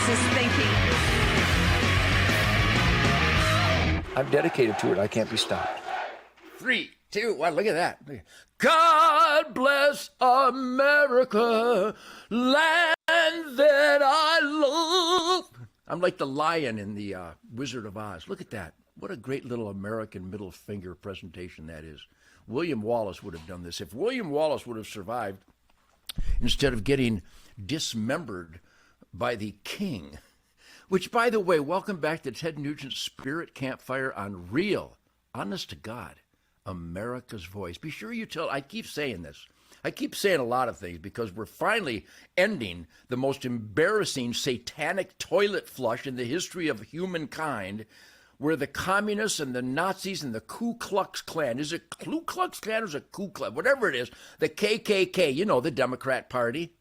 Marxist thinking. I'm dedicated to it. I can't be stopped. 3, 2, 1. Look at that. God bless America, land that I love. I'm like the lion in the Wizard of Oz. Look at that. What a great little American middle finger presentation that is. William Wallace would have done this. If William Wallace would have survived, instead of getting dismembered by the king, which, by the way, welcome back to Ted Nugent's Spirit Campfire on real, honest to God, America's voice. Be sure you tell, I keep saying this. I keep saying a lot of things because we're finally ending the most embarrassing satanic toilet flush in the history of humankind, where the communists and the Nazis and the Ku Klux Klan, is it Ku Klux Klan or is it Ku Klux, whatever it is, the KKK, you know, the Democrat Party,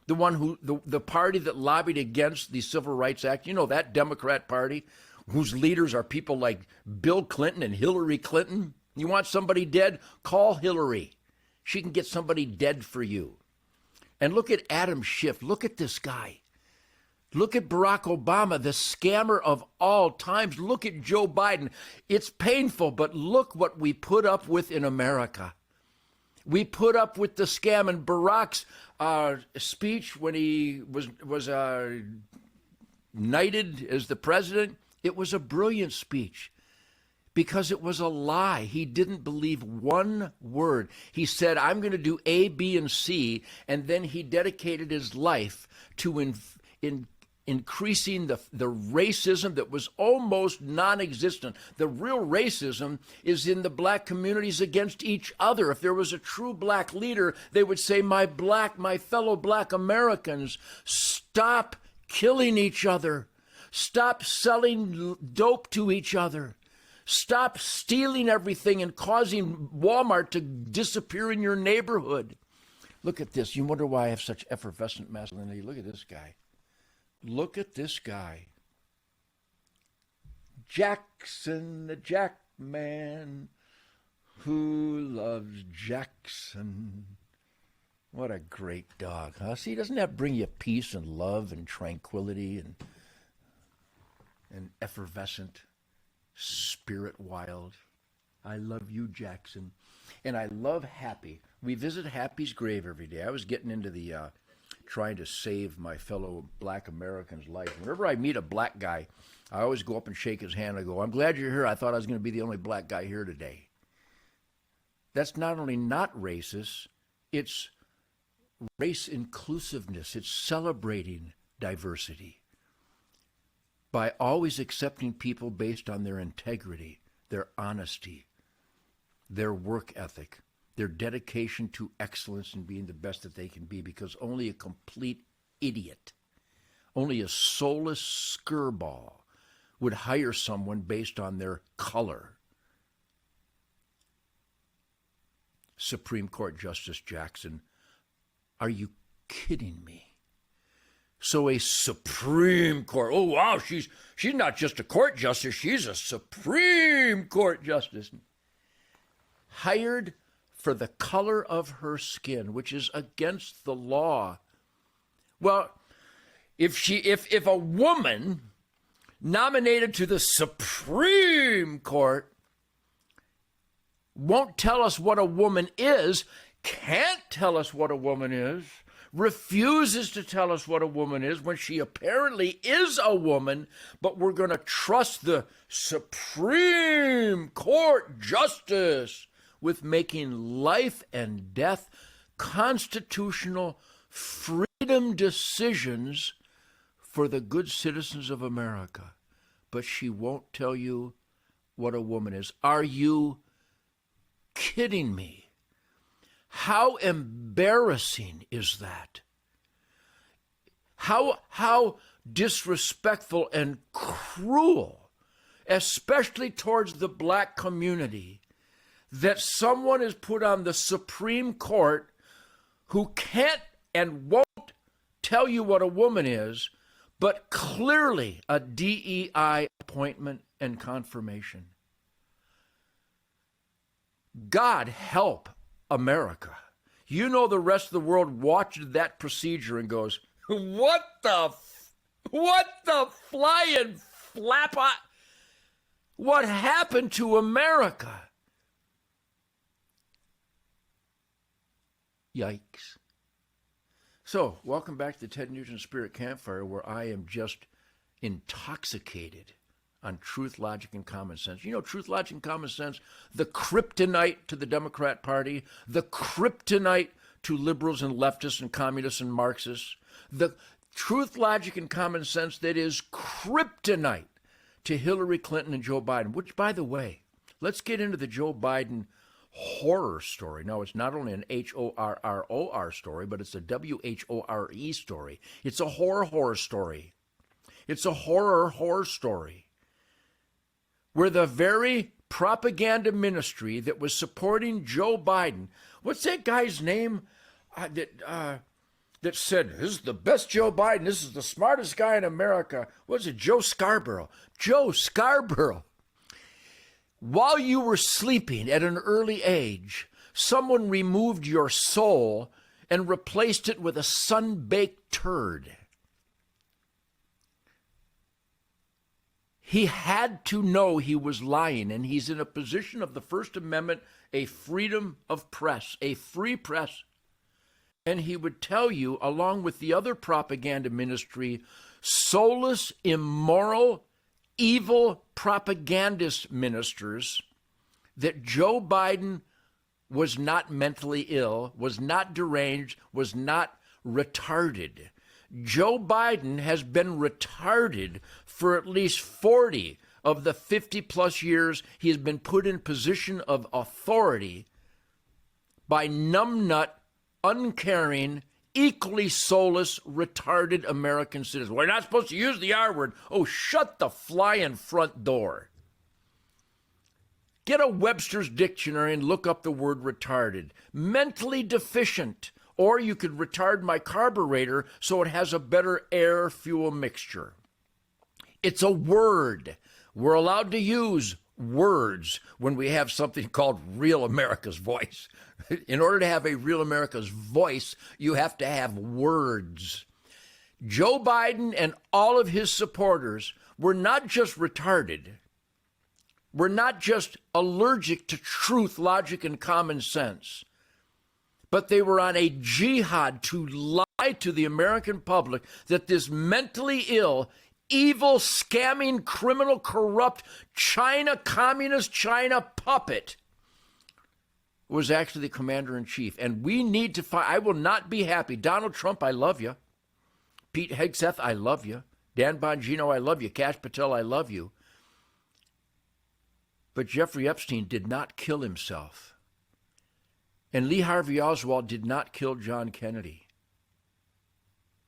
the one who, the party that lobbied against the Civil Rights Act, you know, that Democrat Party, whose leaders are people like Bill Clinton and Hillary Clinton. You want somebody dead? Call Hillary. She can get somebody dead for you. And look at Adam Schiff. Look at this guy. Look at Barack Obama, the scammer of all times. Look at Joe Biden. It's painful, but look what we put up with in America. We put up with the scam. And Barack's speech when he was knighted as the president, it was a brilliant speech. Because it was a lie. He didn't believe one word. He said, I'm going to do A, B, and C, and then he dedicated his life to increasing the racism that was almost non-existent. The real racism is in the black communities against each other. If there was a true black leader, they would say, my fellow black Americans, stop killing each other. Stop selling dope to each other. Stop stealing everything and causing Walmart to disappear in your neighborhood. Look at this. You wonder why I have such effervescent masculinity. Look at this guy. Look at this guy. Jackson, the Jack man who loves Jackson. What a great dog, huh? See, doesn't that bring you peace and love and tranquility and effervescent? Spirit wild. I love you, Jackson. And I love Happy. We visit Happy's grave every day. I was getting into the trying to save my fellow black American's life. Whenever I meet a black guy, I always go up and shake his hand. I go, I'm glad you're here. I thought I was going to be the only black guy here today. That's not only not racist, it's race inclusiveness. It's celebrating diversity. By always accepting people based on their integrity, their honesty, their work ethic, their dedication to excellence and being the best that they can be, because only a complete idiot, only a soulless skirball would hire someone based on their color. Supreme Court Justice Jackson, are you kidding me? So a Supreme Court, oh wow, she's not just a court justice, she's a Supreme Court justice. Hired for the color of her skin, which is against the law. Well, if a woman nominated to the Supreme Court won't tell us what a woman is, can't tell us what a woman is, refuses to tell us what a woman is when she apparently is a woman, but we're going to trust the Supreme Court justice with making life and death constitutional freedom decisions for the good citizens of America. But she won't tell you what a woman is. Are you kidding me? How embarrassing is that? How disrespectful and cruel, especially towards the black community, that someone is put on the Supreme Court who can't and won't tell you what a woman is, but clearly a DEI appointment and confirmation. God help America. You know, the rest of the world watched that procedure and goes, what the What the flying flap? What happened to America? Yikes. So, welcome back to the Ted Nugent Spirit Campfire, where I am just intoxicated on truth, logic, and common sense. You know, truth, logic, and common sense, the kryptonite to the Democrat Party, the kryptonite to liberals and leftists and communists and Marxists, the truth, logic, and common sense that is kryptonite to Hillary Clinton and Joe Biden, which, by the way, let's get into the Joe Biden horror story. Now, it's not only an horror story, but it's a WHORE story. It's a horror story. It's a horror story where the very propaganda ministry that was supporting Joe Biden, what's that guy's name that said, this is the best Joe Biden, this is the smartest guy in America. What was it, Joe Scarborough? Joe Scarborough. While you were sleeping at an early age, someone removed your soul and replaced it with a sun-baked turd. He had to know he was lying, and he's in a position of the First Amendment, a freedom of press, a free press. And he would tell you, along with the other propaganda ministry, soulless, immoral, evil propagandist ministers, that Joe Biden was not mentally ill, was not deranged, was not retarded. Joe Biden has been retarded for at least 40 of the 50-plus years he has been put in position of authority by numbnut, uncaring, equally soulless, retarded American citizens. We're not supposed to use the R word. Oh, shut the flying front door. Get a Webster's dictionary and look up the word retarded. Mentally deficient. Or you could retard my carburetor so it has a better air-fuel mixture. It's a word. We're allowed to use words when we have something called Real America's Voice. In order to have a Real America's Voice, you have to have words. Joe Biden and all of his supporters were not just retarded. We're not just allergic to truth, logic, and common sense. But they were on a jihad to lie to the American public that this mentally ill, evil, scamming, criminal, corrupt communist China puppet was actually the commander-in-chief. And we need to find, I will not be happy. Donald Trump, I love you. Pete Hegseth, I love you. Dan Bongino, I love you. Kash Patel, I love you. But Jeffrey Epstein did not kill himself. And Lee Harvey Oswald did not kill John Kennedy.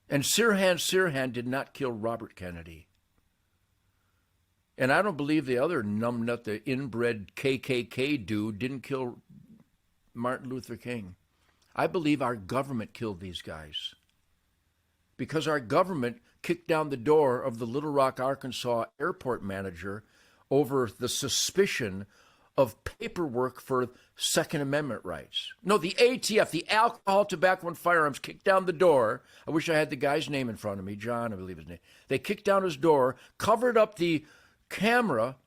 And Sirhan did not kill Robert Kennedy. And I don't believe the other numbnut, the inbred KKK dude, didn't kill Martin Luther King. I believe our government killed these guys. Because our government kicked down the door of the Little Rock, Arkansas airport manager over the suspicion of paperwork for Second Amendment rights. No, the ATF, the Alcohol, Tobacco, and Firearms, kicked down the door. I wish I had the guy's name in front of me, John, I believe his name. They kicked down his door, covered up the camera,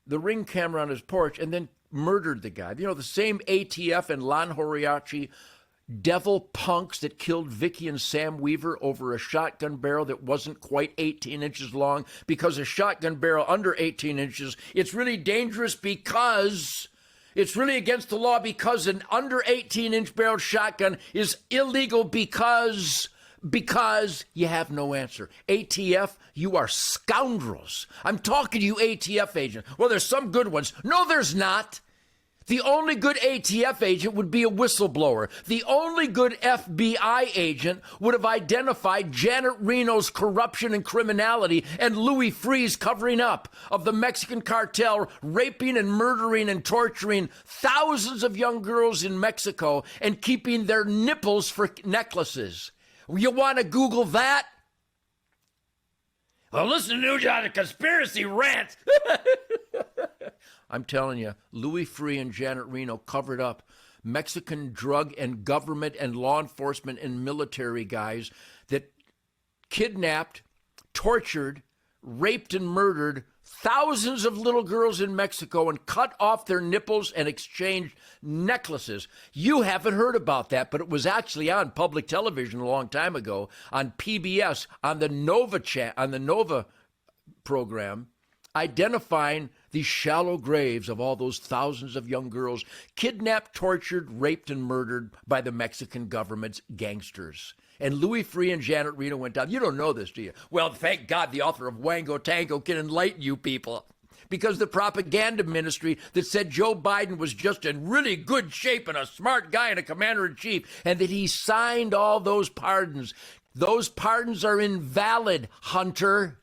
the Ring camera on his porch, and then murdered the guy. You know, the same ATF and Lon Horiachi devil punks that killed Vicky and Sam Weaver over a shotgun barrel that wasn't quite 18 inches long, because a shotgun barrel under 18 inches, it's really dangerous because it's really against the law, because an under 18-inch barrel shotgun is illegal because you have no answer. ATF, you are scoundrels. I'm talking to you ATF agents. Well, there's some good ones. No, there's not. The only good ATF agent would be a whistleblower. The only good FBI agent would have identified Janet Reno's corruption and criminality and Louis Freeh's covering up of the Mexican cartel raping and murdering and torturing thousands of young girls in Mexico and keeping their nipples for necklaces. You want to Google that? Well, listen to Nugent, a conspiracy rant. I'm telling you, Louis Freeh and Janet Reno covered up Mexican drug and government and law enforcement and military guys that kidnapped tortured, raped, and murdered thousands of little girls in Mexico and cut off their nipples and exchanged necklaces. You haven't heard about that, but it was actually on public television a long time ago on PBS, on the Nova program, identifying the shallow graves of all those thousands of young girls kidnapped, tortured, raped, and murdered by the Mexican government's gangsters. And Louis Freeh and Janet Reno went down. You don't know this, do you? Well, thank God the author of Wango Tango can enlighten you people. Because the propaganda ministry that said Joe Biden was just in really good shape and a smart guy and a commander-in-chief, and that he signed all those pardons. Those pardons are invalid, Hunter.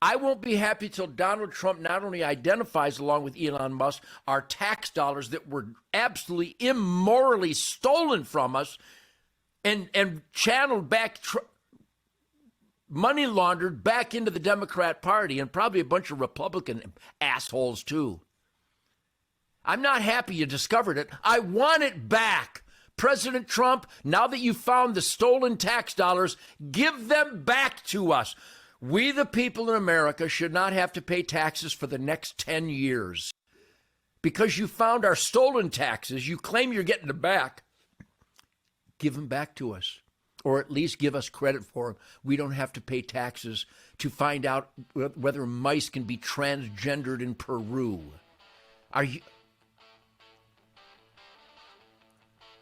I won't be happy till Donald Trump not only identifies, along with Elon Musk, our tax dollars that were absolutely immorally stolen from us and channeled back, money laundered back into the Democrat Party, and probably a bunch of Republican assholes too. I'm not happy you discovered it. I want it back. President Trump, now that you found the stolen tax dollars, give them back to us. We, the people in America, should not have to pay taxes for the next 10 years. Because you found our stolen taxes, you claim you're getting them back. Give them back to us, or at least give us credit for them. We don't have to pay taxes to find out whether mice can be transgendered in Peru. Are you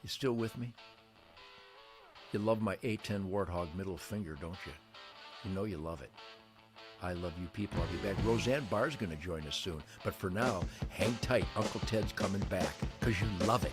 still with me? You love my A10 Warthog middle finger, don't you? You know you love it. I love you people. I'll be back. Roseanne Barr's going to join us soon. But for now, hang tight. Uncle Ted's coming back because you love it.